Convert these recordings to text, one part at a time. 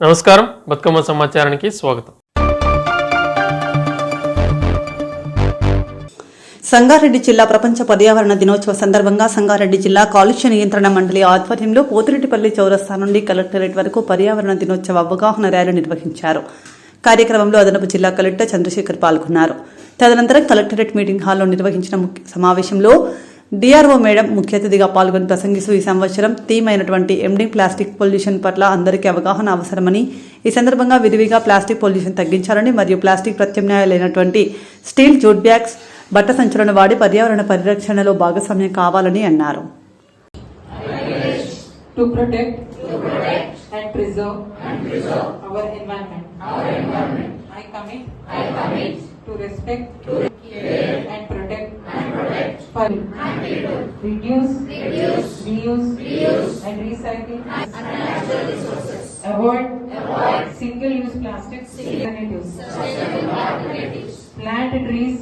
నమస్కారం, బతుకమ్మ సమాచారానికి స్వాగతం. సంగారెడ్డి జిల్లా ప్రపంచ పర్యావరణ దినోత్సవ సందర్భంగా సంగారెడ్డి జిల్లా కాలుష్య నియంత్రణ మండలి ఆధ్వర్యంలో పోతిరెడ్డిపల్లి చౌరస్తా నుండి కలెక్టరేట్ వరకు పర్యావరణ దినోత్సవ అవగాహన ర్యాలీ నిర్వహించారు. కార్యక్రమంలో అదనపు జిల్లా కలెక్టర్ చంద్రశేఖర్ పాల్గొన్నారు. తదనంతరం కలెక్టరేట్ మీటింగ్ హాల్లో నిర్వహించిన సమావేశంలో డిఆర్ఓ మేడం ముఖ్య అతిథిగా పాల్గొని ప్రసంగిస్తూ ఈ సంవత్సరం థీమ్ అయినటువంటి ఎండింగ్ ప్లాస్టిక్ పొల్యూషన్ పట్ల అందరికీ అవగాహన అవసరమని, ఈ సందర్భంగా విరివిగా ప్లాస్టిక్ పొల్యూషన్ తగ్గించాలని మరియు ప్లాస్టిక్ ప్రత్యామ్నాయాలైనటువంటి స్టీల్ జూట్ బ్యాగ్స్, బట్ట సంచులను వాడి పర్యావరణ పరిరక్షణలో భాగస్వామ్యం కావాలని అన్నారు. To respect, and protect, reduce, reuse, and recycle unnatural resources. Avoid single-use plastics. Alternatives. Plant trees.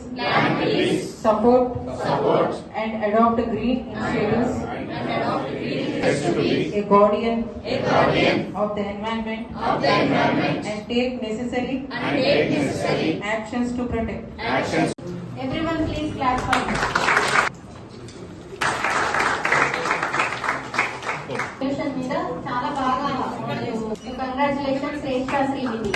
Support, and adopt green initiatives. A guardian of the environment, and take necessary actions to protect. Everyone please clap for me. మీద చాలా బాగా congratulations శ్రేష్ఠ శ్రీనిధి.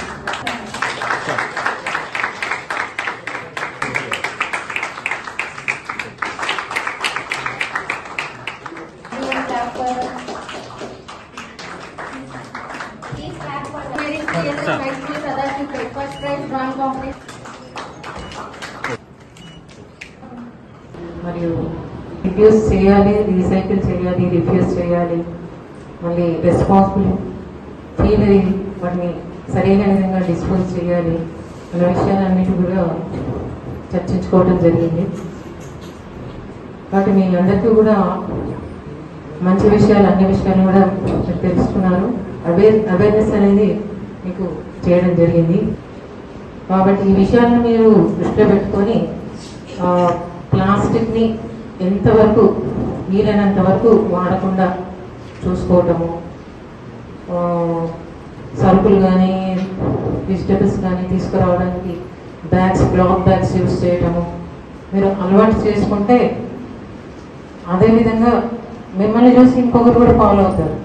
మరియు reduce చేయాలి, recycle చేయాలి, refuse చేయాలి, మళ్ళీ responsible feel అయ్యి వాటిని సరైన విధంగా డిస్పోజ్ చేయాలి అనే విషయాలన్నిటి కూడా చర్చించుకోవడం జరిగింది. కాబట్టి మీ అందరికీ కూడా మంచి విషయాలు, అన్ని విషయాలు కూడా మీరు తెలుసుకున్నారు. అవేర్నెస్ అనేది మీకు చేయడం జరిగింది. కాబట్టి ఈ విషయాలను మీరు దృష్టిలో పెట్టుకొని ప్లాస్టిక్ని ఎంతవరకు వీలైనంత వరకు వాడకుండా చూసుకోవటము, సరుకులు కానీ వెజిటబుల్స్ కానీ తీసుకురావడానికి బ్యాగ్స్, క్లాత్ బ్యాగ్స్ యూజ్ చేయటము మీరు అలవాటు చేసుకుంటే అదేవిధంగా మిమ్మల్ని చూసి ఇంకొకరు కూడా ఫాలో అవుతారు.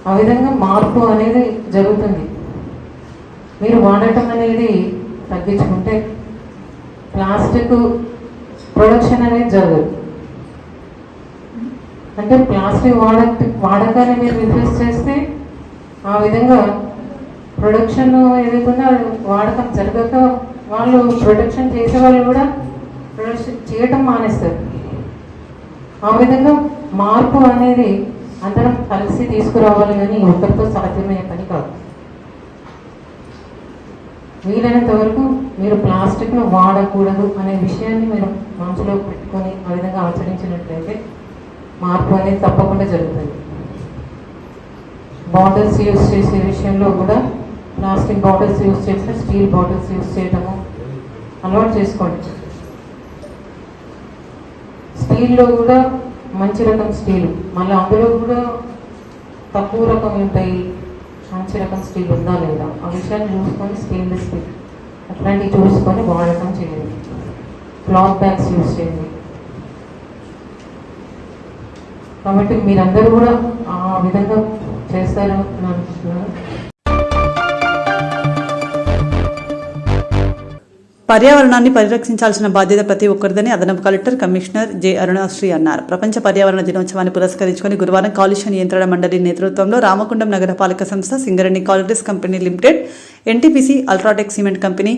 ఆ విధంగా మార్పు అనేది జరుగుతుంది. మీరు వాడటం అనేది తగ్గించుకుంటే ప్లాస్టిక్ ప్రొడక్షన్ అనేది జరగదు. అంటే ప్లాస్టిక్ వాడకాన్ని మీరు రిఫ్యూజ్ చేస్తే ఆ విధంగా ప్రొడక్షన్ ఏదైతుందో వాడకం జరగక వాళ్ళు ప్రొడక్షన్ చేసే వాళ్ళు కూడా ప్రొడక్షన్ చేయటం మానేస్తారు. ఆ విధంగా మార్పు అనేది అందరం కలిసి తీసుకురావాలి, కానీ ఒకరితో సాధ్యమయ్యే పని కాదు. వీలైనంత వరకు మీరు ప్లాస్టిక్ను వాడకూడదు అనే విషయాన్ని మీరు మనసులో పెట్టుకొని ఆ విధంగా ఆచరించినట్లయితే మార్పు అనేది తప్పకుండా జరుగుతుంది. బాటిల్స్ యూజ్ చేసే విషయంలో కూడా ప్లాస్టిక్ బాటిల్స్ యూజ్ చేస్తే స్టీల్ బాటిల్స్ యూజ్ చేయటము అలవాటు చేసుకోండి. స్టీల్లో కూడా మంచి రకం స్టీలు, మళ్ళీ అందులో కూడా తక్కువ రకం ఉంటాయి, మంచి రకం స్టీల్ ఉందా లేదా ఆ విషయాన్ని చూసుకొని స్టెయిన్లెస్ స్టీల్ అట్లాంటివి చూసుకొని వాడటం చేయండి. క్లాత్ బ్యాగ్స్ యూజ్ చేయండి. కాబట్టి మీరందరూ కూడా ఆ విధంగా చేస్తారని అనుకుంటున్నాను. పర్యావరణాన్ని పరిరక్షించాల్సిన బాధ్యత ప్రతి ఒక్కరిదని అదనపు కలెక్టర్ కమిషనర్ జె అరుణశ్రీ అన్నారు. ప్రపంచ పర్యావరణ దినోత్సవాన్ని పురస్కరించుకొని గురువారం కాలుష్య నియంత్రణ మండలి నేతృత్వంలో రామగుండం నగరపాలక సంస్థ, Singareni collieries company limited, NTPC, UltraTech cement company,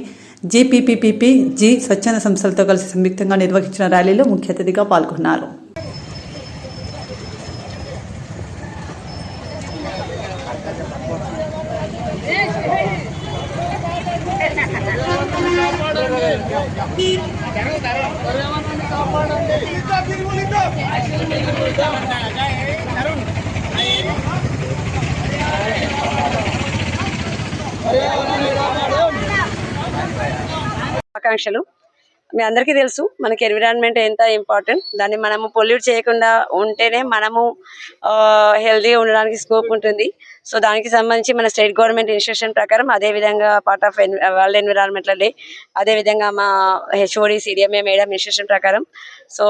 జీపీపీపీపీ, జీ స్వచ్ఛంద సంస్థలతో కలిసి సంయుక్తంగా నిర్వహించిన ర్యాలీలో ముఖ్య అతిథిగా పాల్గొన్నారు. ఆకాంక్షలు మీ అందరికీ తెలుసు, మనకి ఎన్విరాన్మెంట్ ఎంత ఇంపార్టెంట్. దాన్ని మనము పొల్యూట్ చేయకుండా ఉంటేనే మనము హెల్తీగా ఉండడానికి స్కోప్ ఉంటుంది. సో దానికి సంబంధించి మన స్టేట్ గవర్నమెంట్ ఇన్స్ట్రక్షన్ ప్రకారం అదేవిధంగా part of world environmental day, అదేవిధంగా మా హెచ్ఓడి సిడిఎంఏ మేడం ఇన్స్ట్రక్షన్ ప్రకారం సో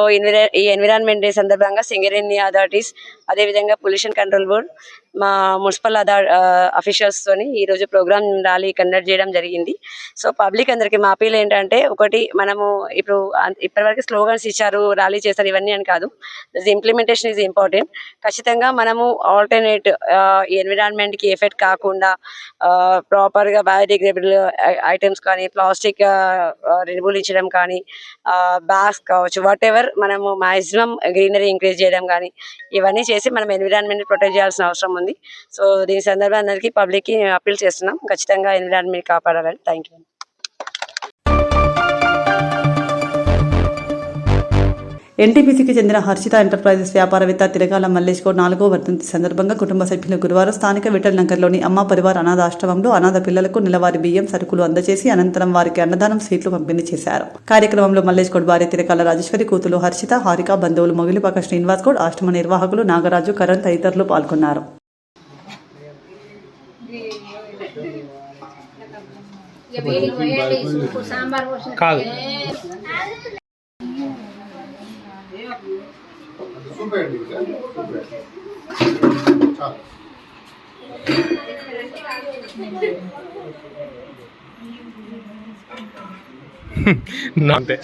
ఈ ఎన్విరాన్మెంట్ డే సందర్భంగా సింగరేణి అథారిటీస్, అదేవిధంగా పొల్యూషన్ కంట్రోల్ బోర్డ్, మా మున్సిపల్ అఫీషియల్స్ తోని ఈరోజు ప్రోగ్రామ్ ర్యాలీ కండక్ట్ చేయడం జరిగింది. సో పబ్లిక్ అందరికి మా అపీల్ ఏంటంటే, ఒకటి మనము ఇప్పటివరకు స్లోగన్స్ ఇచ్చారు, ర్యాలీ చేస్తారు, ఇవన్నీ అని కాదు. Implementation is important. ఖచ్చితంగా మనము ఆల్టర్నేట్ ఈ ఎన్విరాన్మెంట్కి ఎఫెక్ట్ కాకుండా ప్రాపర్గా బయోడిగ్రేడబుల్ ఐటమ్స్ కానీ, ప్లాస్టిక్ నిర్మూలించడం కానీ, బ్యాగ్స్ కావచ్చు, వాట్ ఎవర్ మనము మ్యాక్సిమం గ్రీనరీ ఇంక్రీజ్ చేయడం కానీ, ఇవన్నీ చేసి మనం ఎన్విరాన్మెంట్ ప్రొటెక్ట్ చేయాల్సిన అవసరం ఉంది. సో దీని సందర్భంగా అందరికీ పబ్లిక్కి అప్పీల్ చేస్తున్నాం, ఖచ్చితంగా ఎన్విరాన్మెంట్ కాపాడాలని. Thank you. ఎన్టీపీసీకి చెందిన హర్షిత ఎంటర్ప్రైజెస్ వ్యాపారవేత్త తిరగాల మల్లేష్ గౌడ్ 4వ వర్ధంతి సందర్భంగా కుటుంబ సభ్యులు గురువారం స్థానిక విఠల్ నగర్లోని అమ్మ పరివార్ అనాథాశ్రమంలో అనాథ పిల్లలకు నెలవారీ బియ్యం సరుకులు అందజేసి అనంతరం వారికి అన్నదానం స్వీట్లు పంపిణీ చేశారు. కార్యక్రమంలో మల్లేష్ గౌడ్ భార్య తిరగాల రాజేశ్వరి, కూతురు హర్షిత, హారిక, బంధువులు మొగిలిపాక శ్రీనివాస్ గౌడ్, ఆశ్రమ నిర్వాహకులు నాగరాజు, కరణ్ తదితరులు పాల్గొన్నారు. అంతే.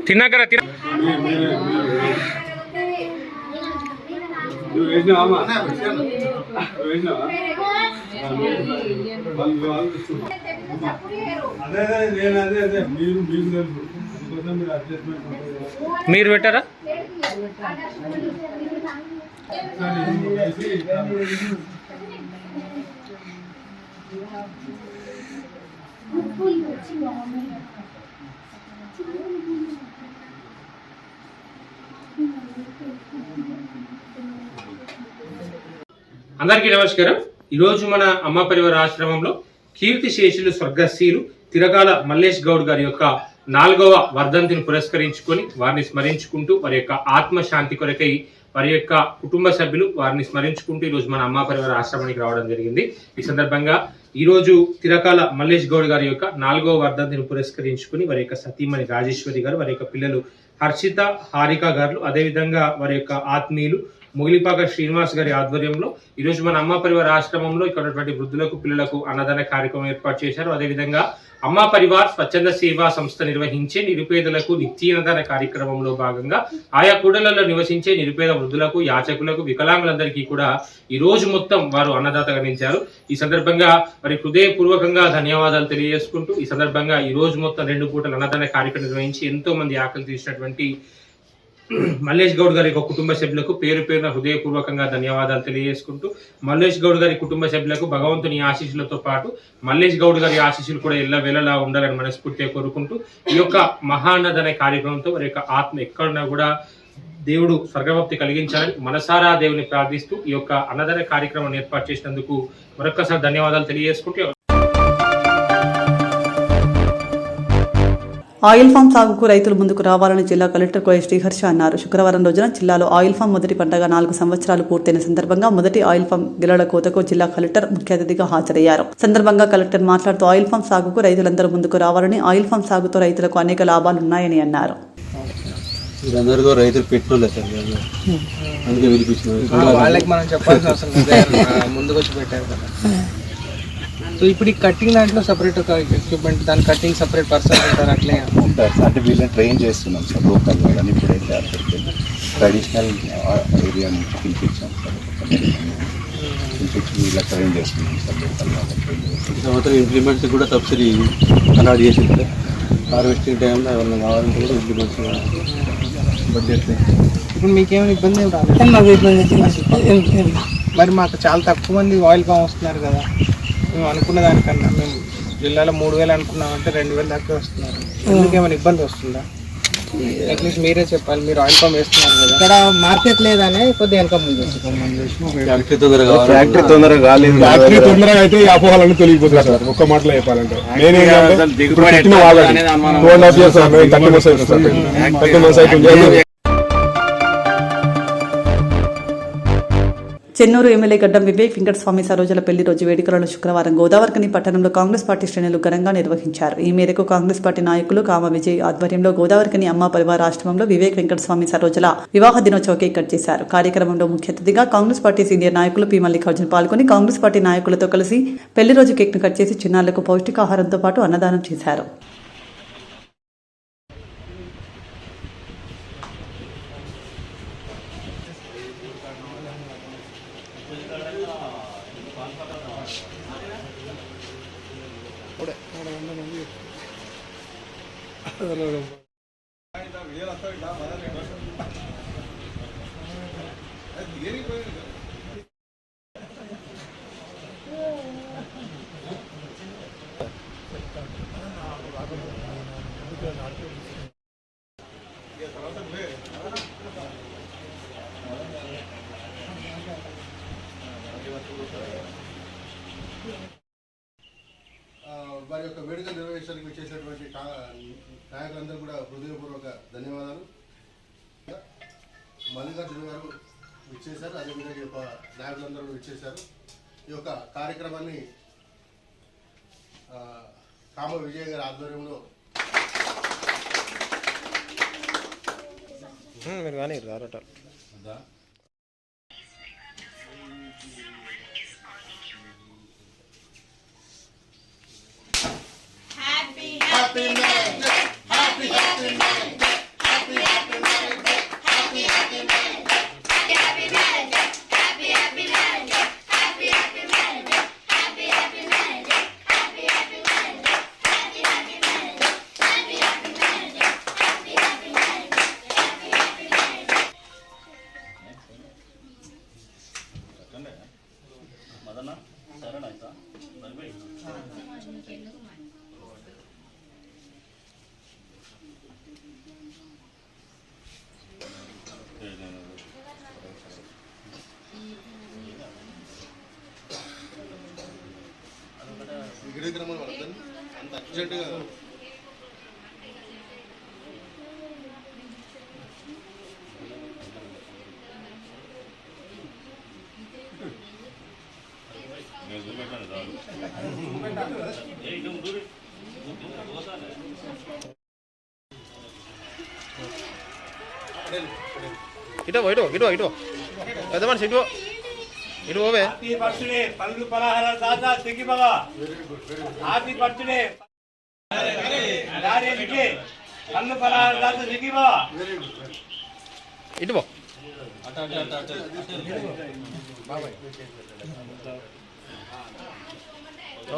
తిన్నాకరా మీరు పెట్టారా? అందరికీ నమస్కారం. ఈరోజు మన అమ్మ పరివార ఆశ్రమంలో కీర్తిశేషులు స్వర్గశీలు తిరగాల మల్లేష్ గౌడ్ గారి యొక్క 4వ వర్ధంతిని పురస్కరించుకొని వారిని స్మరించుకుంటూ వారి యొక్క ఆత్మశాంతి కొరకై వారి యొక్క కుటుంబ సభ్యులు వారిని స్మరించుకుంటూ ఈరోజు మన అమ్మ పరివార ఆశ్రమానికి రావడం జరిగింది. ఈ సందర్భంగా ఈరోజు తిరకాల మల్లేష్ గౌడ్ గారి యొక్క 4వ వర్ధంతిని పురస్కరించుకుని వారి యొక్క సతీమణి రాజేశ్వరి గారు, వారి యొక్క పిల్లలు హర్షిత, హారిక గారు, అదేవిధంగా వారి యొక్క ఆత్మీయులు మొగిలిపాక శ్రీనివాస్ గారి ఆధ్వర్యంలో ఈరోజు మన అమ్మ పరివార ఆశ్రమంలో ఇక్కడ ఉన్నటువంటి వృద్ధులకు, పిల్లలకు అన్నదాన కార్యక్రమం ఏర్పాటు చేశారు. అదేవిధంగా అమ్మ పరివార్ స్వచ్ఛంద సేవా సంస్థ నిర్వహించే నిరుపేదలకు నిత్యాన్నదాన కార్యక్రమంలో భాగంగా ఆయా కూడళ్లలో నివసించే నిరుపేద వృద్ధులకు, యాచకులకు, వికలాంగులందరికీ కూడా ఈ రోజు మొత్తం వారు అన్నదాతగా నిలిచారు. ఈ సందర్భంగా వారి హృదయపూర్వకంగా ధన్యవాదాలు తెలియజేసుకుంటూ ఈ సందర్భంగా ఈ రోజు మొత్తం 2 పూటల అన్నదాన కార్యక్రమం నిర్వహించి ఎంతో మంది ఆకలి తీసినటువంటి మల్లేష్ గౌడ్ గారి యొక్క కుటుంబ సభ్యులకు పేరు పేరున హృదయపూర్వకంగా ధన్యవాదాలు తెలియజేసుకుంటూ మల్లేష్ గౌడ్ గారి కుటుంబ సభ్యులకు భగవంతుని ఆశీస్సులతో పాటు మల్లేష్ గౌడ్ గారి ఆశీస్సులు కూడా ఎల్లవేళలా ఉండాలని మనస్ఫూర్తిగా కోరుకుంటూ ఈ యొక్క మహాన్నదనే కార్యక్రమంతో వారి యొక్క ఆత్మ ఎక్కడున్నా కూడా దేవుడు స్వర్గభక్తి కలిగించాలని మనసారా దేవుని ప్రార్థిస్తూ ఈ యొక్క అన్నదాన కార్యక్రమం ఏర్పాటు చేసినందుకు మరొకసారి ధన్యవాదాలు తెలియజేసుకుంటూ ఆయిల్ ఫామ్ సాగుకు రైతులు ముందుకు రావాలని జిల్లా కలెక్టర్ కోయ శ్రీహర్ష అన్నారు. శుక్రవారం రోజున జిల్లాలో ఆయిల్ ఫామ్ మొదటి పంటగా 4 సంవత్సరాలు పూర్తయిన సందర్భంగా మొదటి ఆయిల్ ఫామ్ గిలల కోతకు జిల్లా కలెక్టర్ ముఖ్య అతిథిగా హాజరయ్యారు. సందర్భంగా కలెక్టర్ మాట్లాడుతూ ఆయిల్ ఫామ్ సాగుకు రైతులందరూ ముందుకు రావాలని, ఆయిల్ ఫామ్ సాగుతో రైతులకు అనేక లాభాలున్నాయని అన్నారు. రైతులు పెట్టుకోలేదు సార్, అందుకే పిలిపించారు. వాళ్ళకి మనం చెప్పాల్సిన అవసరం లేదు, ముందుకు వచ్చి పెట్టారు కదా. సో ఇప్పుడు ఈ కటింగ్ దాంట్లో సపరేట్ ఒక ఎక్విప్మెంట్, దాని కటింగ్ సపరేట్ పర్సన్ ఉంటారు, అట్లే ఉంటారు సార్. అంటే వీళ్ళని ట్రైన్ చేస్తున్నాం సార్ లోకల్గా, కానీ ఇప్పుడైతే అక్కడికి ట్రెడిషనల్ ఏరియాని పిలిపించాం సార్, పిలిపించి వీళ్ళ ట్రైన్ చేస్తున్నాం సార్ లోకల్గా. సంవత్సరం ఇంప్లిమెంట్స్ కూడా సబ్సిడీ అలాట్ చేసింది సార్. హార్వెస్టింగ్ టైంలో ఎవరైనా కావాలంటే కూడా ఇంప్లిమెంట్స్ బడ్జెట్. ఇప్పుడు మీకేమైనా ఇబ్బంది ఏమి రాలేదు? మాకు ఇబ్బంది. మరి మాకు చాలా తక్కువ మంది ఆయిల్ ఫామ్ వస్తున్నారు కదా, మేము అనుకున్న దానికన్నా మేము జిల్లాలో 3000 అనుకున్నామంటే 2000 దాకా వస్తున్నారు. ఎందుకు ఏమైనా ఇబ్బంది వస్తుందా? అట్లీస్ట్ మీరే చెప్పాలి. మీరు ఆయిల్ పంప్ వేస్తున్నారు కదా, ఇక్కడ మార్కెట్ లేదనే కొద్దిగా వెనక ముందు ఫ్యాక్టరీ తొందరగా ఫ్యాక్టరీ తొందరగా అయితే ఈ అపోహలన్నీ తొలగిపోతాయి సార్. ఒక్క మాటలో చెప్పాలంటే నేనేంటంటే ఇప్పుడు పెట్టిన వాళ్ళకి 2.5 years 30 months అవుతుంది. చెన్నూరు ఎమ్మెల్యే గడ్డం వివేక్ వెంకటస్వామి సరోజల పెళ్లి రోజు వేడుకలను శుక్రవారం గోదావరికని పట్టణంలో కాంగ్రెస్ పార్టీ శ్రేణులు ఘనంగా నిర్వహించారు. ఈ మేరకు కాంగ్రెస్ పార్టీ నాయకులు కామ విజయ్ ఆధ్వర్యంలో గోదావరికని అమ్మ పరివార ఆశ్రమంలో వివేక్ వెంకటస్వామి సరోజల వివాహ దినోత్సవ కేక్ కట్ చేశారు. కార్యక్రమంలో ముఖ్య అతిథిగా కాంగ్రెస్ పార్టీ సీనియర్ నాయకులు పి మల్లికార్జున్ పాల్గొని కాంగ్రెస్ పార్టీ నాయకులతో కలిసి పెళ్లి రోజు కేక్ ను కట్ చేసి చిన్నారులకు పౌష్టికాహారంతో పాటు అన్నదానం చేశారు. వారి యొక్క వేడుక నిర్వహించడానికి వచ్చేసినటువంటి నాయకులందరూ కూడా హృదయపూర్వక ధన్యవాదాలు. మల్లికార్జున గారు విచ్చేశారు, అదేవిధంగా ఈ యొక్క నాయకులందరూ విచ్చేశారు. ఈ యొక్క కార్యక్రమాన్ని కామ విజయ్ గారి ఆధ్వర్యంలో మీరు కానీ రారట గిరిక్రమం అర్థం అంత అర్జెంటుగా ఇటు ఇటు ఇటు ఇటు పెద్ద మనిషి ఇటు ఇటు ఓవే పళ్ళు పలహారాలు దాదా తిరిగి బాగా హ్యాపీ బర్త్డే పళ్ళు పలహారాలు దాదా తిరిగి బాగా ఇటు పో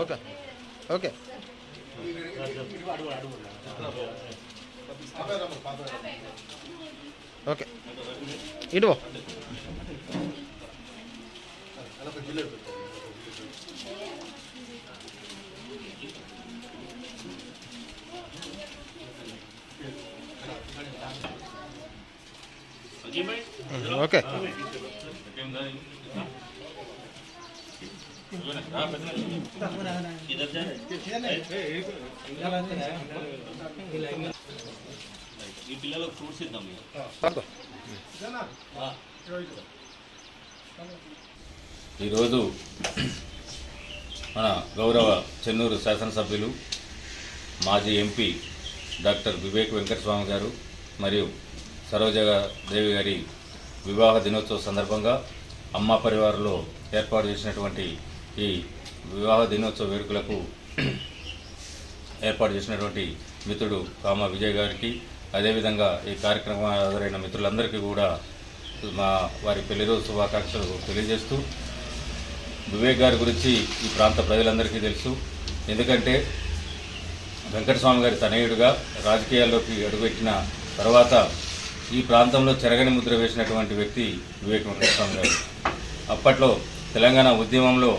ఓకే ఓకే ఓకే ఇటు పో ఓకే ఈ పిల్లలకు ఫ్రూట్స్ ఇద్దాం. ఈరోజు మన గౌరవ చెన్నూరు శాసనసభ్యులు మాజీ ఎంపీ డాక్టర్ వివేక్ వెంకటస్వామి గారు మరియు సరోజాదేవి గారి వివాహ దినోత్సవ సందర్భంగా అమ్మ పరివారంలో ఏర్పాటు చేసినటువంటి ఈ వివాహ దినోత్సవ వేడుకలకు ఏర్పాటు చేసినటువంటి మిత్రుడు కామ విజయ్ గారికి, అదేవిధంగా ఈ కార్యక్రమం హాజరైన మిత్రులందరికీ కూడా వారి పెళ్లి రోజు శుభాకాంక్షలు తెలియజేస్తూ, వివేక్ గారి గురించి ఈ ప్రాంత ప్రజలందరికీ తెలుసు. ఎందుకంటే వెంకటస్వామి గారి తనయుడుగా రాజకీయాల్లోకి అడుగుపెట్టిన తర్వాత ఈ ప్రాంతంలో చెరగని ముద్ర వేసినటువంటి వ్యక్తి వివేక్ వెంకటస్వామి గారు. అప్పట్లో తెలంగాణ ఉద్యమంలో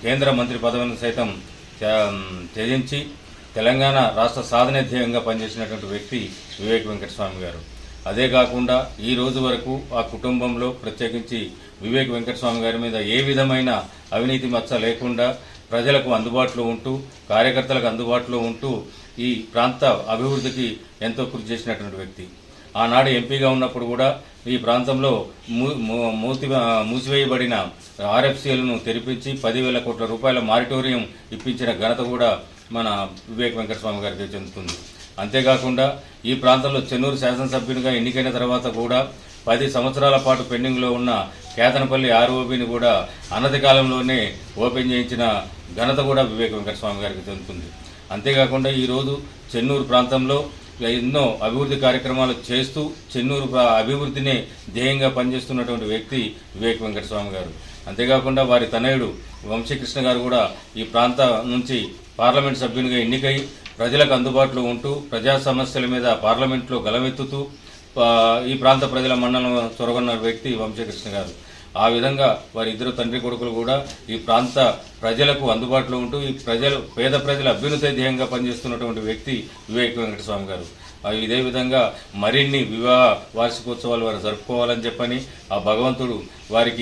కేంద్ర మంత్రి పదవిని సైతం త్యజించి తెలంగాణ రాష్ట్ర సాధన ధ్యేయంగా పనిచేసినటువంటి వ్యక్తి వివేక్ వెంకటస్వామి గారు. అదే కాకుండా ఈ రోజు వరకు ఆ కుటుంబంలో ప్రత్యేకించి వివేక్ వెంకటస్వామి గారి మీద ఏ విధమైన అవినీతి మచ్చ లేకుండా ప్రజలకు అందుబాటులో ఉంటూ కార్యకర్తలకు అందుబాటులో ఉంటూ ఈ ప్రాంత అభివృద్ధికి ఎంతో కృషి చేసినటువంటి వ్యక్తి. ఆనాడు ఎంపీగా ఉన్నప్పుడు కూడా ఈ ప్రాంతంలో మూసివేయబడిన ఆర్ఎఫ్సీలను తెరిపించి 10,000 కోట్ల రూపాయల మారిటోరియం ఇప్పించిన ఘనత కూడా మన వివేక్ వెంకటస్వామి గారికి చెందుతుంది. అంతేకాకుండా ఈ ప్రాంతంలో చెన్నూరు శాసనసభ్యునిగా ఎన్నికైన తర్వాత కూడా 10 సంవత్సరాల పాటు పెండింగ్లో ఉన్న కేతనపల్లి ఆర్ఓబిని కూడా అనతి కాలంలోనే ఓపెన్ చేయించిన ఘనత కూడా వివేక్ వెంకటస్వామి గారికి చెందుతుంది. అంతేకాకుండా ఈరోజు చెన్నూరు ప్రాంతంలో ఎన్నో అభివృద్ధి కార్యక్రమాలు చేస్తూ చెన్నూరు అభివృద్ధినే ధ్యేయంగా పనిచేస్తున్నటువంటి వ్యక్తి వివేక్ వెంకటస్వామి గారు. అంతేకాకుండా వారి తనయుడు వంశీకృష్ణ గారు కూడా ఈ ప్రాంత నుంచి పార్లమెంట్ సభ్యునిగా ఎన్నికై ప్రజలకు అందుబాటులో ఉంటూ ప్రజా సమస్యల మీద పార్లమెంట్లో గలమెత్తుతూ ఈ ప్రాంత ప్రజల మన్నలను చొరగొన్న వ్యక్తి వంశీకృష్ణ గారు. ఆ విధంగా వారి ఇద్దరు తండ్రి కొడుకులు కూడా ఈ ప్రాంత ప్రజలకు అందుబాటులో ఉంటూ ఈ పేద ప్రజల అభ్యున్నతి ధ్యేయంగా పనిచేస్తున్నటువంటి వ్యక్తి వివేక్ వెంకటస్వామి గారు. ఇదే విధంగా మరిన్ని వివాహ వార్షికోత్సవాలు వారు జరుపుకోవాలని చెప్పని ఆ భగవంతుడు వారి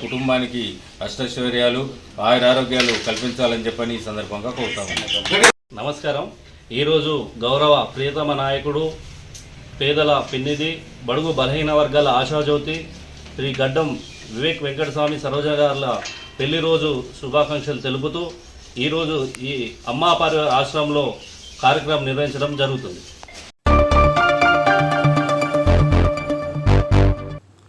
కుటుంబానికి అష్టైశ్వర్యాలు ఆయురారోగ్యాలు కల్పించాలని చెప్పని ఈ సందర్భంగా కోరుతాము. నమస్కారం. ఈరోజు గౌరవ ప్రియతమ నాయకుడు, పేదల పెన్నిధి, బడుగు బలహీన వర్గాల ఆశాజ్యోతి శ్రీ గడ్డం వివేక్ వెంకటస్వామి సరోజ గారుల పెళ్లి రోజు శుభాకాంక్షలు తెలుపుతూ ఈరోజు ఈ అమ్మాపరి ఆశ్రమంలో కార్యక్రమం నిర్వహించడం జరుగుతుంది.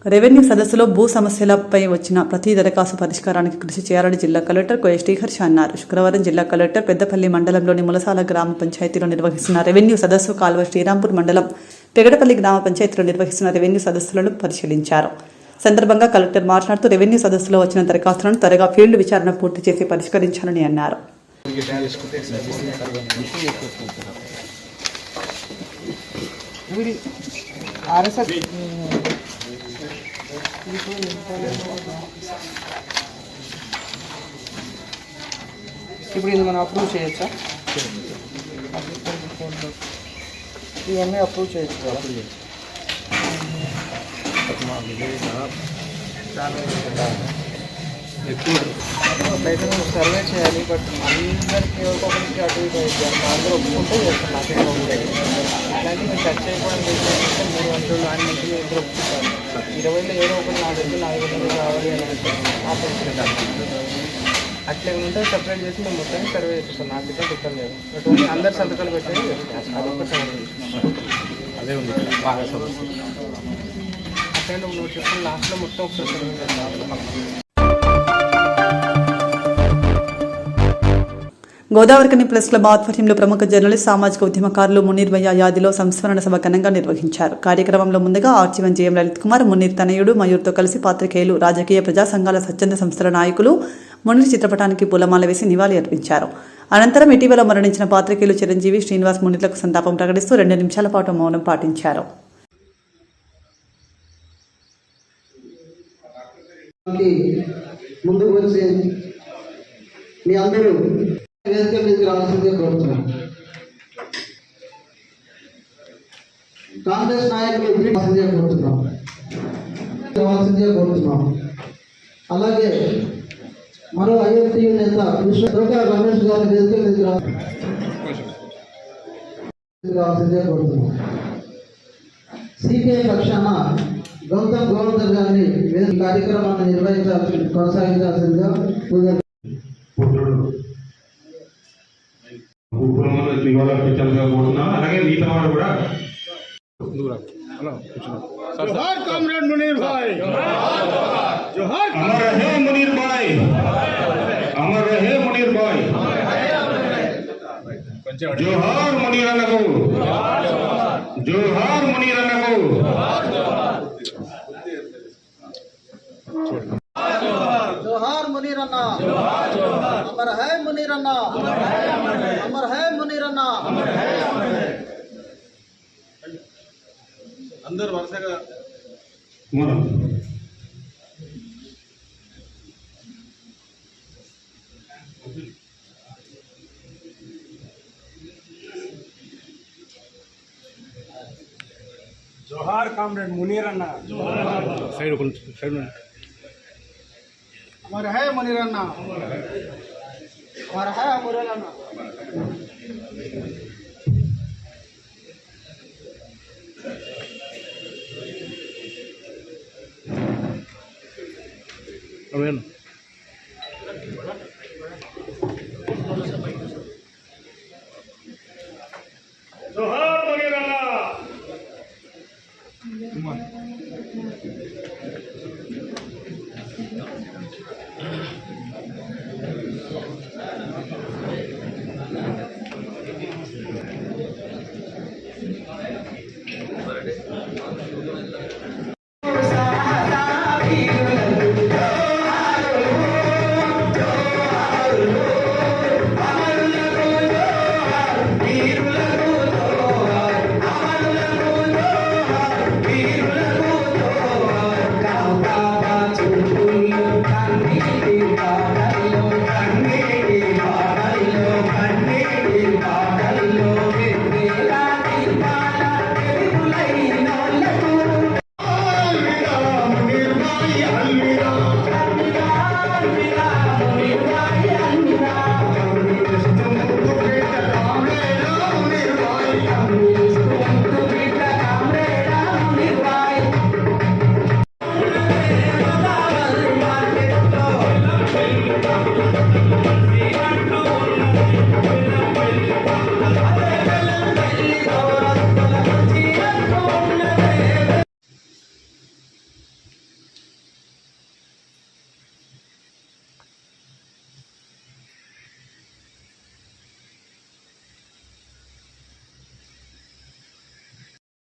రెవెన్యూ సదస్సులో భూ సమస్యలపై వచ్చిన ప్రతి దరఖాస్తు పరిష్కారానికి కృషి చేయాలని జిల్లా కలెక్టర్ కోయ శ్రీహర్ష అన్నారు. శుక్రవారం జిల్లా కలెక్టర్ పెద్దపల్లి మండలంలోని ములసాల గ్రామ పంచాయతీలో నిర్వహిస్తున్న రెవెన్యూ సదస్సు, కాల్వ శ్రీరాంపూర్ మండలం పెగడపల్లి గ్రామ పంచాయతీలో నిర్వహిస్తున్న రెవెన్యూ సదస్సులను పరిశీలించారు. సందర్భంగా కలెక్టర్ మాట్లాడుతూ రెవెన్యూ సదస్సులో వచ్చిన దరఖాస్తులను త్వరగా ఫీల్డ్ విచారణ పూర్తి చేసి పరిష్కరించాలని అన్నారు. ఇప్పుడు ఇది మనం అప్రూవ్ చేయొచ్చా? ఇవన్నీ అప్రూవ్ చేయొచ్చు కదా? అట్లయితే మేము సర్వే చేయాలి. బట్ అందరికీ ఒకరికి అటు ఇటు అవుతుంది. అందరూ ఒప్పుకుంటే చేస్తాం. నాకేం ఉండేది ఇట్లాంటి మేము టచ్ చేయడానికి 3 గంటలు ఆయన మంచిగా ఇద్దరు ఒప్పుకుంటారు. 20లో ఏదో ఒకటి నా దగ్గర 400 కావాలి అని ఆపరేషన్ అట్లా ఉంటే సపరేట్ చేసి మేము మొత్తాన్ని సర్వే చేస్తాం. నాకు దగ్గర గుర్తం లేదు. బట్ ఓన్లీ అందరు సంతకాలు పెట్టేది అదొక సర్వే అదే ఉంది బాగా సమస్య. అట్లా నువ్వు చెప్పిన లాస్ట్లో మొత్తం ఒకసారి సర్వే చేస్తాను. గోదావరికని ప్రెస్ క్లబ్ ఆధ్వర్యంలో ప్రముఖ జర్నలిస్ట్, సామాజిక ఉద్యమకారులు మునీర్ భయ్య యాదిలో సంస్మరణ సభ ఘనంగా నిర్వహించారు. కార్యక్రమంలో ముందుగా ఆర్జీవన్ జేఎం లలిత్ కుమార్, మునీర్ తనయుడు మయూర్తో కలిసి పాత్రికేయులు, రాజకీయ ప్రజా సంఘాల స్వచ్ఛంద సంస్థల నాయకులు మునీర్ చిత్రపటానికి పూలమాల వేసి నివాళి అర్పించారు. అనంతరం ఇటీవల మరణించిన పాత్రికేయులు చిరంజీవి, శ్రీనివాస్ మునీర్లకు సంతాపం ప్రకటిస్తూ 2 నిమిషాల పాటు మౌనం పాటించారు. కాంగ్రెస్ నాయకులు కోరుతున్నాం. అలాగే మరో ఐఎఫ్టీయూ నేత రమేష్ గారిని రావాల్సిందే కోరుతున్నాం. సిపిఐ పక్షాన గౌతమ్ గోవర్ధన్ గారిని కార్యక్రమాన్ని కొనసాగించాల్సిందిగా కోరుతున్నాం. అలాగే మిగతా వాడు కూడా जोहार कॉमरेड मुनीर भाई, जोहार अमर रहे मुनीर भाई, अमर रहे मुनीर भाई. जोहार मुनीर अన్నకు, जोहार मुनीर अన్నకు. जोहार मुनीर अन्ना, अमर है मुनीर अन्ना, अमर है मुनीर अन्ना. అందరూ వరుసగా जोहार कामरेड मुनीर अन्ना సైడ్ సైడ్ अमर है मुनीर अन्ना, अमर है मुनीर अन्ना। అవేనా जोहार मुनीर अन्ना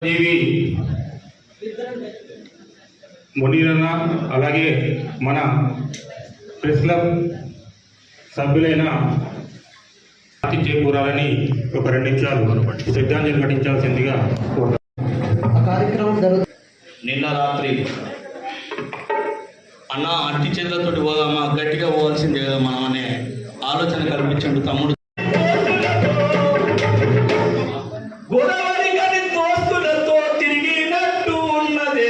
దేవి మునీరన్న అలాగే మన ప్రెస్ క్లబ్ సభ్యులైన చేకూరాలని ఒక 2 నిమిషాలు శ్రద్ధాంజలి ఘటించాల్సిందిగా నిన్న రాత్రి అన్న అట్టి చేతులతోటి పోదామా గట్టిగా పోవాల్సిందే కదా మనం అనే ఆలోచన కల్పించండు తమ్ముడు. గోదావరి గారి దోస్తులతో తిరిగినట్టు ఉన్నదే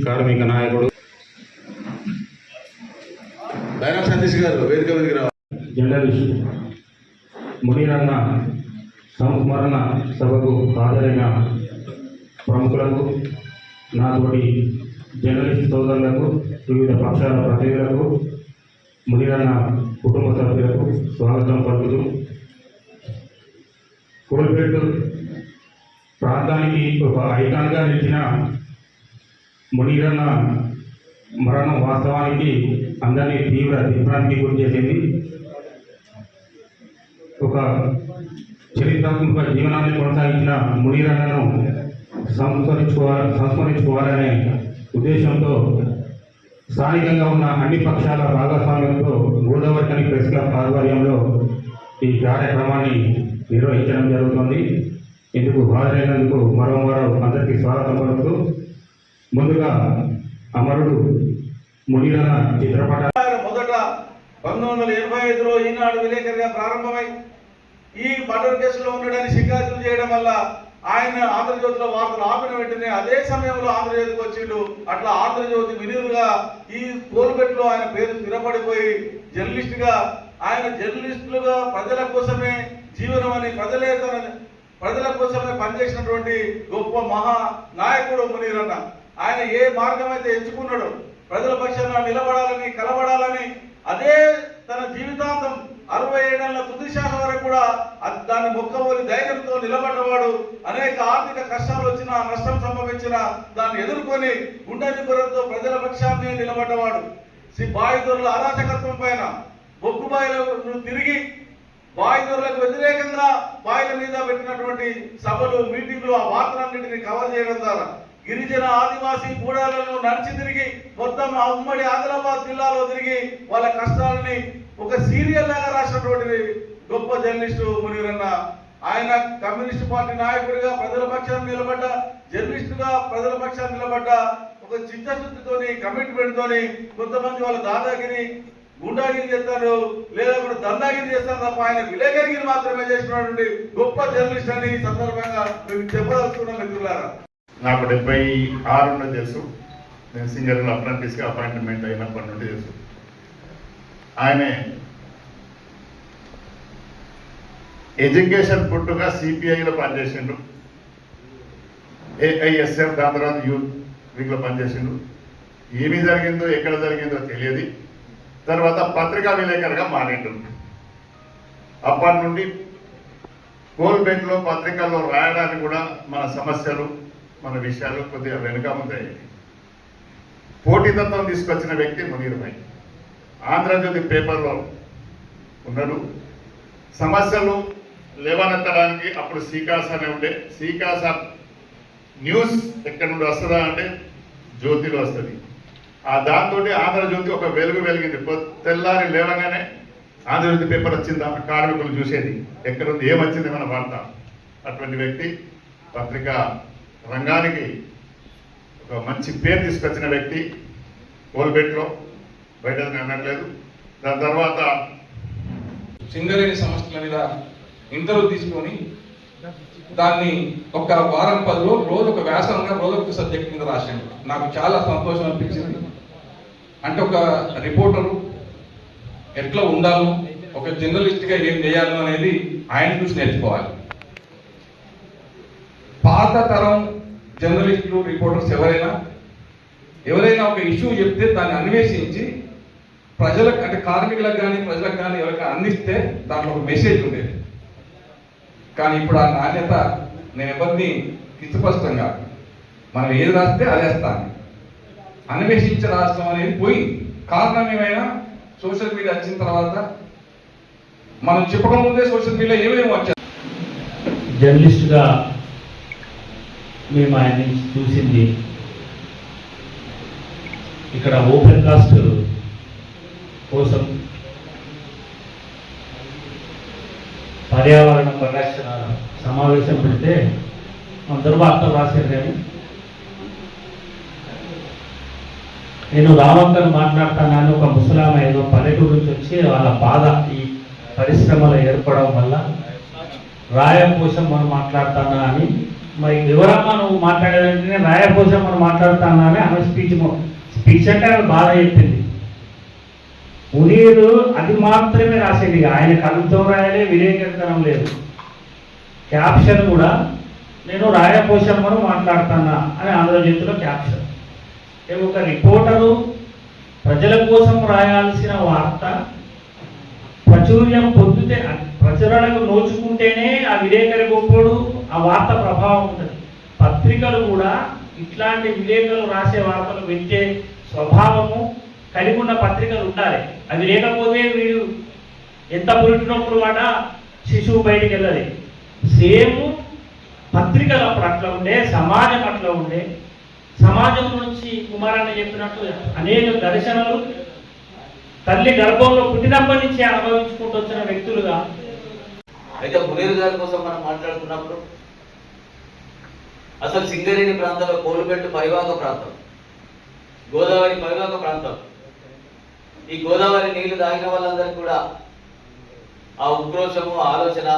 కార్మిక నాయకుడు సతీష్ గారు వేదిక మీదకి రావాలి. జర్నలిస్ట్ మునీరన్న సంస్మరణ సభకు హాజరైన ప్రముఖులకు, నాతోటి జర్నలిస్ట్ సోదరులకు, వివిధ పక్షాల ప్రతినిధులకు, మునీరన్న కుటుంబ సభ్యులకు స్వాగతం పలుకుతూ కోల్పేట్ ప్రాంతానికి ఒక ఐకాన్గా నిలిచిన మునీరన్న మరణం వాస్తవానికి అందరినీ తీవ్ర దిగ్భ్రాంతికి గురి చేసింది. ఒక చరిత్రాత్మక జీవనాన్ని కొనసాగించిన మునీరన్నను సంస్మరించుకోవాలనే ఉద్దేశంతో స్థానికంగా ఉన్న అన్ని పక్షాల భాగస్వామ్యంతో గోదావరి ప్రెస్ క్లబ్ ఆధ్వర్యంలో ఈ కార్యక్రమాన్ని నిర్వహించడం జరుగుతుంది. ఇందుకు హాజరైనందుకు మరోమారు అందరికీ స్వాగతం పలుకుతూ ముందుగా అమరుడు మునీరన్న చిత్రపట మొదట 1985లో ఈనాడు విలేకరిగా ప్రారంభమై ఈ మర్డర్ కేసులో ఉండడానికి షికాయతులు చేయడం వల్ల ఆయన ఆంధ్రజ్యోతిలో వార్తలు ఆపిన వెంటనే అదే సమయంలో ఆంధ్రజ్యోతికి వచ్చిండు. అట్లా ఆంధ్రజ్యోతి వినీరుగా ఈ కోల్బెట్లో ఆయన పేరు స్థిరపడిపోయి జర్నలిస్టుగా ఆయన జర్నలిస్టులుగా ప్రజల కోసమే జీవనం అని ప్రజల కోసమే పనిచేసినటువంటి గొప్ప మహా నాయకుడు మునీరన్న. ఆయన ఏ మార్గం అయితే ఎంచుకున్నాడో ప్రజల పక్షాన నిలబడాలని, కలబడాలని, అదే తన జీవితాంతం 67 ఏళ్ల తుది శ్వాస వరకు కూడా దాన్ని మొక్కబోలి ధైర్యంతో నిలబడ్డవాడు. అనేక ఆర్థిక కష్టాలు వచ్చినా, నష్టం సంభవించినా దాన్ని ఎదుర్కొని గుండె నిబ్బరంతో ప్రజల పక్షాన్ని నిలబడ్డవాడు. బాయిదొరల అరాచకత్వం పైన బొగ్గు బాయిలను తిరిగి బాయిదొరలకు వ్యతిరేకంగా బాయిల మీద పెట్టినటువంటి సభలు, మీటింగ్లు, ఆ వార్తలన్నింటినీ కవర్ చేయడం ద్వారా గిరిజన, ఆదివాసీ గూడాలను నడిచి తిరిగి మొత్తం ఆ ఉమ్మడి ఆదిలాబాద్ జిల్లాలో తిరిగి వాళ్ళ కష్టాలని ఒక సీరియల్ లాగా రాసినటువంటి గొప్ప జర్నలిస్టు మునీరన్న. ఆయన కమ్యూనిస్ట్ పార్టీ నాయకుడిగా ప్రజల పక్షాన్ని నిలబడ్డ, జర్నలిస్టుగా ప్రజల పక్షాన్ని నిలబడ్డ, ఒక చిత్తశుద్ధితోని, కమిట్మెంట్ తోని కొంతమంది వాళ్ళ దాదాగిరి, గుండాగిరి చేస్తారు, లేదా కూడా దందాగిరి చేస్తారు తప్ప ఆయన విలేకరిగిరి మాత్రమే చేసినటువంటి గొప్ప జర్నలిస్ట్ అని ఈ సందర్భంగా మేము చెప్పదలుచుకున్నాం. మిత్రులారా, నాకు 76 నుండి తెలుసు. నేను సింగర్లో అప్రెంటిస్గా అపాయింట్మెంట్ అయినప్పటి నుండి తెలుసు. ఆయన ఎడ్యుకేషన్ పుట్టుగా సిపిఐలో పనిచేసిండు, ఏఐఎస్ఎఫ్, దాని తర్వాత యూత్ వీక్లో పనిచేసిండు. ఏమి జరిగిందో, ఎక్కడ జరిగిందో తెలియదు. తర్వాత పత్రికా విలేకరుగా మారిండు. అప్పటి నుండి కోల్బెట్లో పత్రికల్లో రాయడానికి కూడా మన సమస్యలు, మన విషయాలు కొద్దిగా వెనుక ఉంటాయి. పోటీతత్వం తీసుకొచ్చిన వ్యక్తి మునీర్ భాయ్. ఆంధ్రజ్యోతి పేపర్లో ఉన్నాడు. సమస్యలు లేవనెత్తడానికి అప్పుడు సీకాస్ అనే ఉండే. సీకాస్ న్యూస్ ఎక్కడి నుండి వస్తుందా అంటే జ్యోతిలో వస్తుంది. ఆ దాంతో ఆంధ్రజ్యోతి ఒక వెలుగు వెలిగింది. తెల్లారి లేవగానే ఆంధ్రజ్యోతి పేపర్ వచ్చిందా కార్మికులు చూసేది, ఎక్కడుంది, ఏమొచ్చింది మన వార్త. అటువంటి వ్యక్తి పత్రికా రంగానికి ఒక మంచి పేరు తీసుకొచ్చిన వ్యక్తి. కోల్బెట్లో బయట అనట్లేదు. దాని తర్వాత సింగరేణి సమస్యల మీద ఇంటర్వ్యూ తీసుకొని దాన్ని ఒక వారం 10 రోజు ఒక వ్యాసంగా రోజొక సబ్జెక్ట్ మీద రాశాను. నాకు చాలా సంతోషం అనిపించింది. అంటే ఒక రిపోర్టరు ఎట్లా ఉండాలో, ఒక జర్నలిస్ట్గా ఏం చేయాలో అనేది ఆయన చూసి నేర్చుకోవాలి. పాత తరం జర్నలిస్టులు, రిపోర్టర్స్ ఎవరైనా ఒక ఇష్యూ చెప్తే దాన్ని అన్వేషించి ప్రజలకు, అంటే కార్మికులకు కానీ ప్రజలకు కానీ ఎవరికైనా అందిస్తే దాంట్లో ఒక మెసేజ్ ఉండేది. కానీ ఇప్పుడు ఆ నాణ్యత నేను ఎవరిని కిచ్చపష్టంగా మనం ఏది రాస్తే అది వేస్తాను, అన్వేషించే రాష్ట్రం అనేది పోయింది. కారణం ఏమైనా సోషల్ మీడియా వచ్చిన తర్వాత మనం చెప్పకముందే సోషల్ మీడియా ఏమేమి వచ్చాయి. జర్నలిస్టుగా మేము ఆయన్ని చూసింది ఇక్కడ ఓపెన్ కాస్ట్ కోసం పర్యావరణ పరిరక్షణ సమావేశం పెడితే అందరూ వార్తలు రాశారు. కానీ నేను రావంకర్ మాట్లాడతానని ఒక ముసలామ ఏదో పల్లెటూరు నుంచి వచ్చి వాళ్ళ బాధ ఈ పరిశ్రమలు ఏర్పడడం వల్ల రాయపోసం మనం మాట్లాడతానా అని, మరి వివరంగా నువ్వు మాట్లాడేదంటే రాయపోసం మనం మాట్లాడతానా అని ఆమె స్పీచ్ అంటే ఆమె బాధ చెప్పింది. మునీరు అది మాత్రమే రాసేది, ఆయన కవిత్వం రాయలే, విలేకరితనం లేదు. క్యాప్షన్ కూడా నేను రాయపోసం మనం మాట్లాడతానా అని ఆంధ్రజ్యోతిలో క్యాప్షన్. ఒక రిపోర్టరు ప్రజల కోసం రాయాల్సిన వార్త ప్రాచుర్యం పొందితే, ప్రచురణకు నోచుకుంటేనే ఆ విలేకరి గొప్పోడు, ఆ వార్త ప్రభావం ఉంటుంది. పత్రికలు కూడా ఇట్లాంటి విలేకరులు రాసే వార్తలు వింటే స్వభావము కలిగి ఉన్న పత్రికలు ఉండాలి. అవి లేకపోతే వీడు ఎంత పురిటినప్పుడు మాట శిశువు బయటికి వెళ్ళదు. సేమ్ పత్రికలు అప్పుడు అట్లా ఉండే, సమాజం అట్లా ఉండే. సమాజం నుంచి కుమారన్న చెప్పినట్టు అనేక దర్శనాలు తల్లి గర్భంలో పుట్టినప్పటి నుంచి అనుభవించుకుంటూ వచ్చిన వ్యక్తులుగా. అయితే మునీర్ గారి కోసం మనం మాట్లాడుతున్నప్పుడు అసలు సింగరేణి ప్రాంతంలో కోలుబెట్టు పరివాహక ప్రాంతం, గోదావరి పరివాహక ప్రాంతం. ఈ గోదావరి నీళ్లు తాగిన వాళ్ళందరికీ కూడా ఆ ఉక్రోషము, ఆలోచన,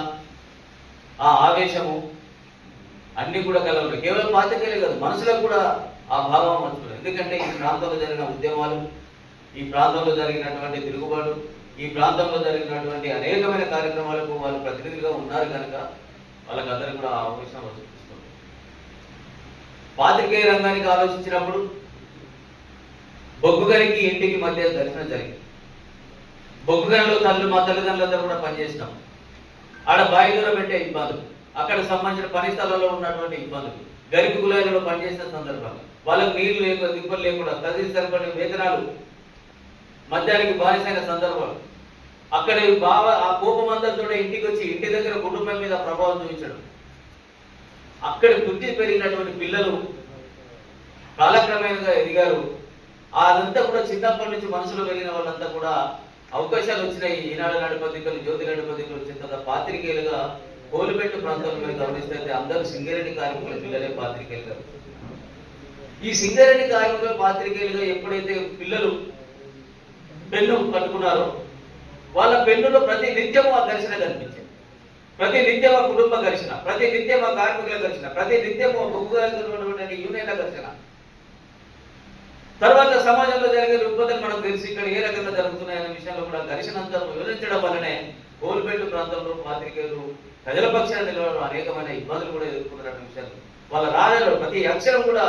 ఆ ఆవేశము అన్ని కూడా కలవరు. కేవలం పాత్రికేయులే కాదు, మనుషులకు కూడా ఆ భావం మర్చిపోలేదు. ఎందుకంటే ఈ ప్రాంతంలో జరిగిన ఉద్యమాలు, ఈ ప్రాంతంలో జరిగినటువంటి తిరుగుబాటు, ఈ ప్రాంతంలో జరిగినటువంటి అనేకమైన కార్యక్రమాలకు వాళ్ళు ప్రతినిధులుగా ఉన్నారు కనుక వాళ్ళకందరికీ కూడా ఆ ఆవేశం వస్తుంది. పాత్రికేయ రంగానికి ఆలోచించినప్పుడు బొగ్గు గనికి ఇంటికి మధ్య ఘర్షణ జరిగింది. బొగ్గు గనిలో మా తల్లిదండ్రులందరూ కూడా పనిచేసినాం. ఆడ బావి దూరం పెట్టే ఇబ్బందులు, అక్కడ సంబంధించిన పని స్థలాల్లో ఉన్నటువంటి ఇబ్బందులు, గరికి గులాయిలలో పనిచేసిన సందర్భాలు, వాళ్ళకు నీళ్లు లేకుండా దిబ్బలు లేకుండా తదితర సరిపడిన వేతనాలు, మద్యానికి బానిసైన సందర్భాలు, అక్కడ బాగా ఆ కోపమందరితో ఇంటికి వచ్చి ఇంటి దగ్గర కుటుంబం మీద ప్రభావం చూపించడం, అక్కడ పుట్టి పెరిగినటువంటి పిల్లలు కాలక్రమేణగా ఎదిగారు. అదంతా కూడా చిన్నప్పటి నుంచి మనసులో పెరిగిన వాళ్ళంతా కూడా అవకాశాలు వచ్చినాయి. ఈనాడు నాడు పత్రికలు, జ్యోతి నాడు పత్రికలు వచ్చిన తర్వాత పాత్రికేయులుగా కోలుబెట్టు ప్రాంతంలో మీరు గమనిస్తే అందరూ సింగరేణి కార్మికుల పిల్లలే పాత్రికేయులుగా. ఈ సింగరేణి కార్మికుల పాత్రికేయులుగా ఎప్పుడైతే పిల్లలు పెన్ను పట్టుకున్నారో వాళ్ళ పెన్నులో ప్రతి నిత్యము ఆ ఘర్షణ కనిపించింది. ప్రతి నిత్యం ఆ కుటుంబ ఘర్షణ, ప్రతి నిత్యం ఆ కార్మికుల ఘర్షణ, ప్రతి నిత్యము యూనియన్ల ఘర్షణ. తర్వాత సమాజంలో జరిగే రుగ్మతలు మనకు తెలిసి ఇక్కడ ఏ రకంగా జరుగుతున్నాయనే విషయంలో కూడా ఘర్షణ అంతా వివరించడం వల్లనే కోల్బెల్ట్ ప్రాంతంలో పాత్రికేయులు ప్రజల పక్షాన నిలవడం అనేకమైన ఇబ్బందులు కూడా ఎదుర్కొన్నటువంటి విషయాలు వాళ్ళ రాజలో ప్రతి అక్షరం కూడా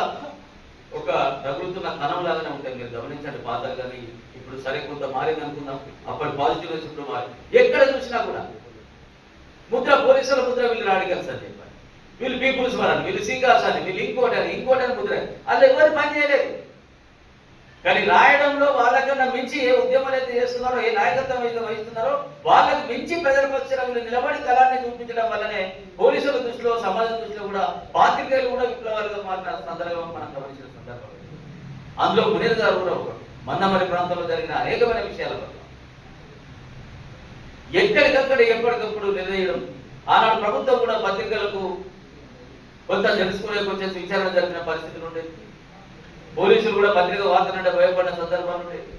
ఒక తగులుతున్న కణంలాగానే ఉంటాయి. మీరు గమనించండి, పాత్రలు కానీ ఇప్పుడు సరే కొంత మారింది అనుకుందాం, అప్పటి పాజిటివ్ ఇప్పుడు మారి ఎక్కడ చూసినా కూడా ముద్ర, పోలీసుల ముద్ర వీళ్ళు రాడికల్స్ అని చెప్పారు, వీళ్ళు పీపుల్స్ వారని, వీళ్ళు సింగార్స్ అని, వీళ్ళు ఇంకోటని ముద్ర, వాళ్ళు ఎవరు పని చేయలేదు. కానీ రాయడంలో వాళ్ళకన్నా మించి ఏ ఉద్యమాలు అయితే చేస్తున్నారో, ఏ నాయకత్వం అయితే వహిస్తున్నారో వాళ్ళకు మించి ప్రజల పక్షాన నిలబడి కళాన్ని చూపించడం వల్లనే పోలీసుల దృష్టిలో, సమాజం దృష్టిలో కూడా పాత్రికేయులు కూడా విప్లవాలుగా మారిన సందర్భం మనం గమనించిన సందర్భం. అందులో మునీర్ గారు కూడా ఒకరు. మన్నమరి ప్రాంతంలో జరిగిన అనేకమైన విషయాల వల్ల ఎక్కడికక్కడ ఎప్పటికప్పుడు నిర్ణయం. ఆనాడు ప్రభుత్వం కూడా పత్రికలకు కొంత తెలుసుకునే కొంచెం విచారణ జరిగిన పరిస్థితులు ఉండేది. పోలీసులు కూడా పత్రిక వార్తలంటే భయపడిన సందర్భాలు ఉండేది.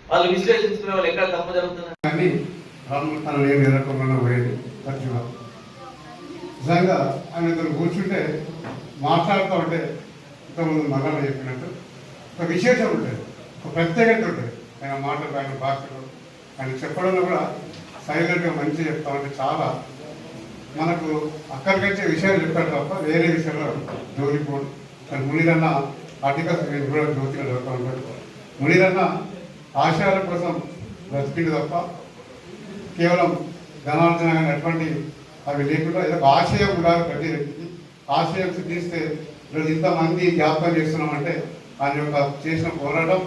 వాళ్ళు విశ్లేషించుకునే వాళ్ళు ఎక్కడ తప్పు జరుగుతుంది కానీ తను ఏమి ఎదుర్కోకుండా పోయేది తరచుగా. నిజంగా ఆయన ఇద్దరు కూర్చుంటే మాట్లాడుతూ ఉంటే ఇంతకుముందు మళ్ళీ చెప్పినట్టు ఒక విశేషం ఉంటుంది, ఒక ప్రత్యేకత ఉంటుంది. ఆయన మాటలు, ఆయన భాషలు, ఆయన చెప్పడంలో కూడా సైలెంట్గా మంచి చెప్తా ఉంటే చాలా మనకు అక్కడికొచ్చే విషయాలు చెప్పాడు తప్ప వేరే విషయంలో జోలిపోడు. కానీ మునీరన్న ఆర్టికల్స్ కూడా జ్యోతిగా చదువుతూ ఉంటాడు. మునీరన్న ఆశయాల కోసం బ్రతికింది తప్ప కేవలం ధనార్జన కానీ అటువంటి అవి లేకుండా ఏదో ఆశయం ఉండాలి ప్రతి వ్యక్తికి. ఆశయం సిద్ధిస్తే ఈరోజు ఇంతమంది జ్ఞాపకం చేస్తున్నామంటే ఆయన యొక్క చేసిన పోరాటం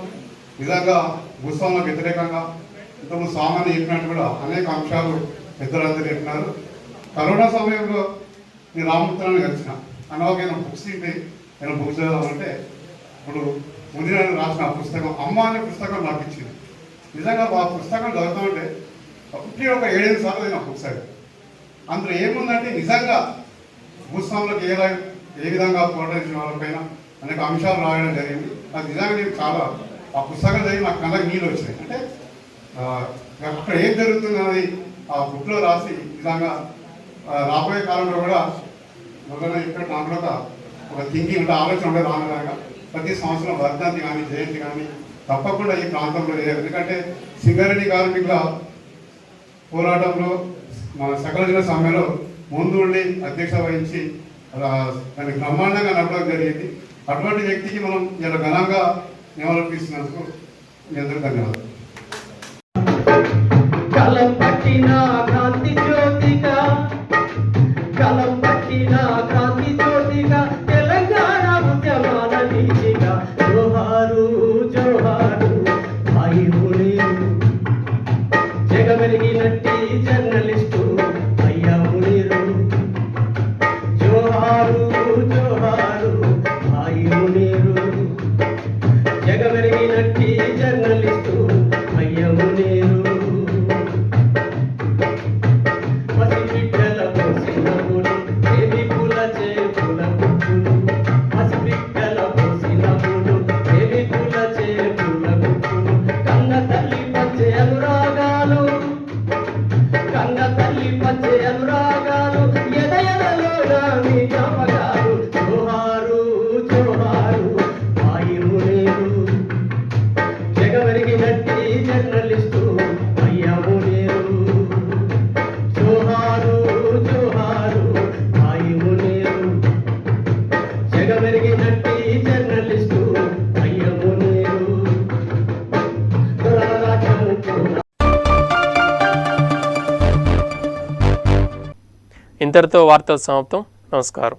నిజంగా భూస్వామ్య వ్యతిరేకంగా ఇంతకుముందు సామాన్య చెప్పినట్టు కూడా అనేక అంశాలు పెద్దలందరూ చెప్పినారు. కరోనా సమయంలో నేను రామపుత్రాన్ని కలిసిన అనవకైనా బుక్స్ తింటే నేను బుక్స్ చదవాలంటే ఇప్పుడు మునిరన్న రాసిన పుస్తకం అమ్మ అనే పుస్తకం నాకు ఇచ్చింది. నిజంగా ఆ పుస్తకం చదువుతుంటే అప్పటికే ఒక 7-8 సార్లు నా బుక్స్ అది. అందులో ఏముందంటే నిజంగా భూస్వాములకు ఏ విధంగా పోరాడించిన వాళ్ళపైన అనేక అంశాలు రాయడం జరిగింది. అది నిజంగా నేను చాలా ఆ పుస్తకం చదివి నాకు కళ్ళకి నీళ్ళు వచ్చినాయి. అంటే అక్కడ ఏం జరుగుతుందన్నది ఆ బుక్లో రాసి నిజంగా రాబోయే కాలంలో కూడా మొదలైన ఇక్కడ నాకు ఒక థింకింగ్ అంటే ఆలోచన ఉండేది. రానలాగా ప్రతి సంవత్సరం వర్ధంతి కానీ జయంతి కానీ తప్పకుండా ఈ ప్రాంతంలో లేదు. ఎందుకంటే సింగరేణి కార్మికుల పోరాటంలో మన సకల జన సమ్మెలో ముందు ఉండి అధ్యక్ష వహించి దానికి బ్రహ్మాండంగా నడపడం జరిగింది. అటువంటి వ్యక్తికి మనం ఇలా ఘనంగా నివాళులర్పిస్తున్నందుకు మీ అందరూ ధన్యవాదాలు. కలం పట్టిన క్రాంతి జ్యోతిగా, కలం పట్టిన క్రాంతి జ్యోతిగా, తెలంగాణ ఉద్యమాల బీజిగా, జోహారు జోహారు భాయి మునీరు, జగమెరిగినట్టి జర్నలిస్టు అయ్యా మునీరు, జోహారు జోహారు భాయి మునీరు, జగమెరిగినట్టి జర్నలిస్టు అయ్యా మునీరు. ఇంతటితో వార్తలు సమాప్తం. నమస్కారం.